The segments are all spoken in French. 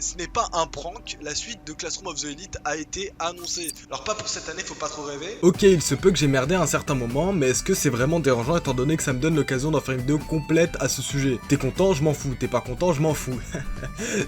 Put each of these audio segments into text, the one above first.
ce n'est pas un prank, la suite de Classroom of the Elite a été annoncée. Alors pas pour cette année, faut pas trop rêver. Ok, il se peut que j'ai merdé à un certain moment, mais est-ce que c'est vraiment dérangeant étant donné que ça me donne l'occasion d'en faire une vidéo complète à ce sujet? T'es content, je m'en fous, t'es pas content, je m'en fous.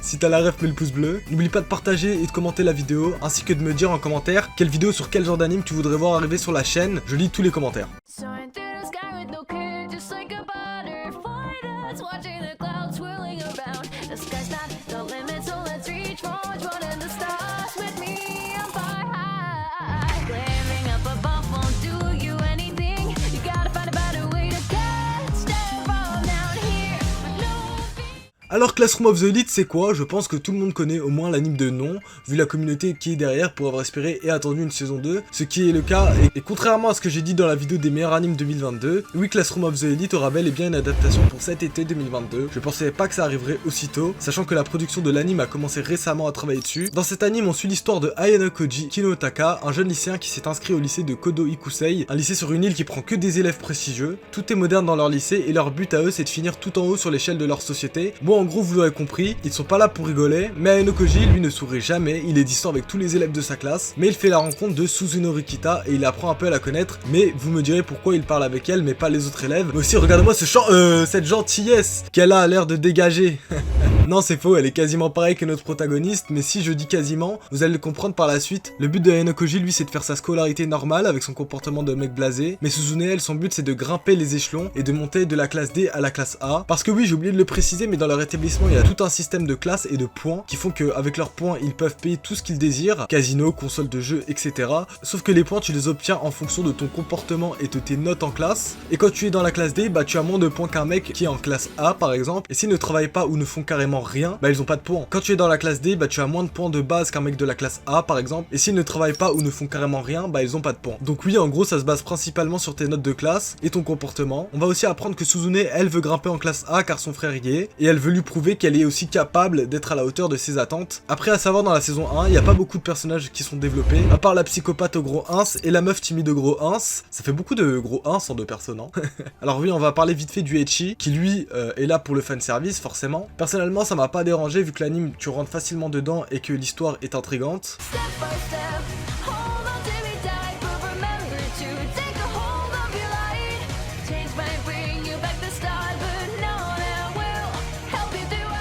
Si t'as la ref, mets le pouce bleu. N'oublie pas de partager et de commenter la vidéo, ainsi que de me dire en commentaire quelle vidéo sur quel genre d'anime tu voudrais voir arriver sur la chaîne. Je lis tous les commentaires. Soaring through the sky with no care, just like a butterfly that's watching the clouds swirling around. The sky's not the limit, so let's reach for than the stars with me. I'm high, glaring up above won't do you anything. You gotta find a better way to catch them all down here with no fear. Alors Classroom of the Elite c'est quoi? Je pense que tout le monde connaît au moins l'anime de nom, vu la communauté qui est derrière pour avoir espéré et attendu une saison 2, ce qui est le cas, et contrairement à ce que j'ai dit dans la vidéo des meilleurs animes 2022, oui Classroom of the Elite aura bel et bien une adaptation pour cet été 2022, je pensais pas que ça arriverait aussitôt, sachant que la production de l'anime a commencé récemment à travailler dessus. Dans cet anime on suit l'histoire de Ayano Koji Kinotaka, un jeune lycéen qui s'est inscrit au lycée de Kodo Ikusei, un lycée sur une île qui prend que des élèves prestigieux, tout est moderne dans leur lycée et leur but à eux c'est de finir tout en haut sur l'échelle de leur société. Bon en gros vous l'aurez compris, ils sont pas là pour rigoler, mais Ayano Koji lui ne sourit jamais, il est distant avec tous les élèves de sa classe, mais il fait la rencontre de Suzuno Rikita et il apprend un peu à la connaître, mais vous me direz pourquoi il parle avec elle mais pas les autres élèves. Mais aussi regardez-moi cette gentillesse qu'elle a l'air de dégager. Non c'est faux, elle est quasiment pareille que notre protagoniste, mais si je dis quasiment, vous allez le comprendre par la suite. Le but de Ayano Koji lui c'est de faire sa scolarité normale avec son comportement de mec blasé, mais Suzune elle son but c'est de grimper les échelons et de monter de la classe D à la classe A, parce que oui j'ai oublié de le préciser mais dans leur établissement il y a tout un système de classes et de points qui font qu'avec leurs points ils peuvent payer tout ce qu'ils désirent, casino, console de jeu, etc. Sauf que les points tu les obtiens en fonction de ton comportement et de tes notes en classe, et quand tu es dans la classe D, bah tu as moins de points qu'un mec qui est en classe A par exemple, et s'ils ne travaillent pas ou ne font carrément rien, bah ils ont pas de points. Quand tu es dans la classe D, bah tu as moins de points de base qu'un mec de la classe A par exemple, et s'ils ne travaillent pas ou ne font carrément rien, bah ils ont pas de points. Donc oui en gros ça se base principalement sur tes notes de classe et ton comportement. On va aussi apprendre que Suzune elle veut grimper en classe A car son frère y est, et elle veut lui prouver qu'elle est aussi capable d'être à la hauteur de ses attentes. Après à savoir dans la saison 1, il n'y a pas beaucoup de personnages qui sont développés, à part la psychopathe au gros ins et la meuf timide au gros ins. Ça fait beaucoup de gros ins en deux personnes hein. Alors oui on va parler vite fait du ecchi, qui lui est là pour le fanservice forcément. Personnellement ça m'a pas dérangé vu que l'anime tu rentres facilement dedans et que l'histoire est intrigante. Step by step, hold on till we die, but remember to take a hold of your light. Change might bring you back the start, but no that will help you through it.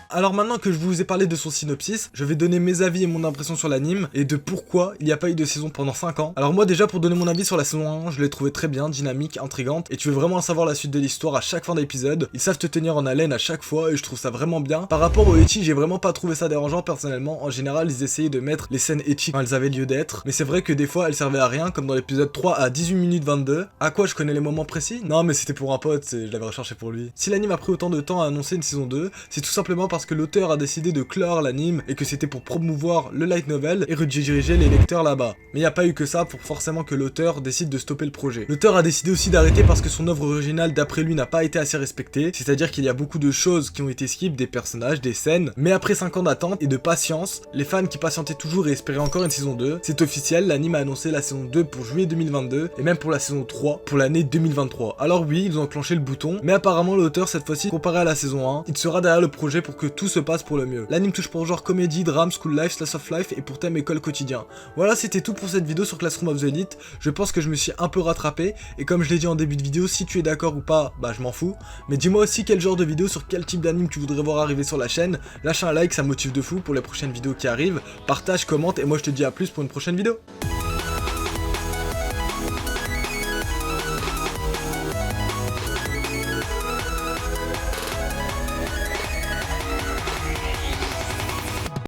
Alors maintenant que je vous ai parlé de son synopsis, je vais donner mes avis et mon impression sur l'anime et de pourquoi il n'y a pas eu de saison pendant 5 ans. Alors moi déjà pour donner mon avis sur la saison 1, je l'ai trouvé très bien, dynamique, intrigante, et tu veux vraiment savoir la suite de l'histoire à chaque fin d'épisode. Ils savent te tenir en haleine à chaque fois et je trouve ça vraiment bien. Par rapport au ecchi, j'ai vraiment pas trouvé ça dérangeant personnellement. En général ils essayaient de mettre les scènes ecchi quand elles avaient lieu d'être, mais c'est vrai que des fois elles servaient à rien, comme dans l'épisode 3 à 18 minutes 22. À quoi je connais les moments précis? Non mais c'était pour un pote, je l'avais recherché pour lui. Si l'anime a pris autant de temps à annoncer une saison 2, c'est tout simplement parce que l'auteur a décidé de clore l'anime et que c'était pour promouvoir le light novel et rediriger les lecteurs là-bas. Mais il n'y a pas eu que ça pour forcément que l'auteur décide de stopper le projet. L'auteur a décidé aussi d'arrêter parce que son œuvre originale d'après lui n'a pas été assez respectée, c'est-à-dire qu'il y a beaucoup de choses qui ont été skip, des personnages, des scènes, mais après 5 ans d'attente et de patience, les fans qui patientaient toujours et espéraient encore une saison 2, c'est officiel, l'anime a annoncé la saison 2 pour juillet 2022 et même pour la saison 3 pour l'année 2023. Alors oui, ils ont enclenché le bouton, mais apparemment l'auteur cette fois-ci, comparé à la saison 1, il sera derrière le projet pour que tout se passe pour le mieux. L'anime touche pour genre comédie, drame, school life, slice of life et pour thème école quotidien. Voilà, c'était tout pour cette vidéo sur Classroom of the Elite. Je pense que je me suis un peu rattrapé et comme je l'ai dit en début de vidéo, si tu es d'accord ou pas, bah je m'en fous. Mais dis-moi aussi quel genre de vidéo sur quel type d'anime tu voudrais voir arriver sur la chaîne. Lâche un like, ça me motive de fou pour les prochaines vidéos qui arrivent. Partage, commente et moi je te dis à plus pour une prochaine vidéo.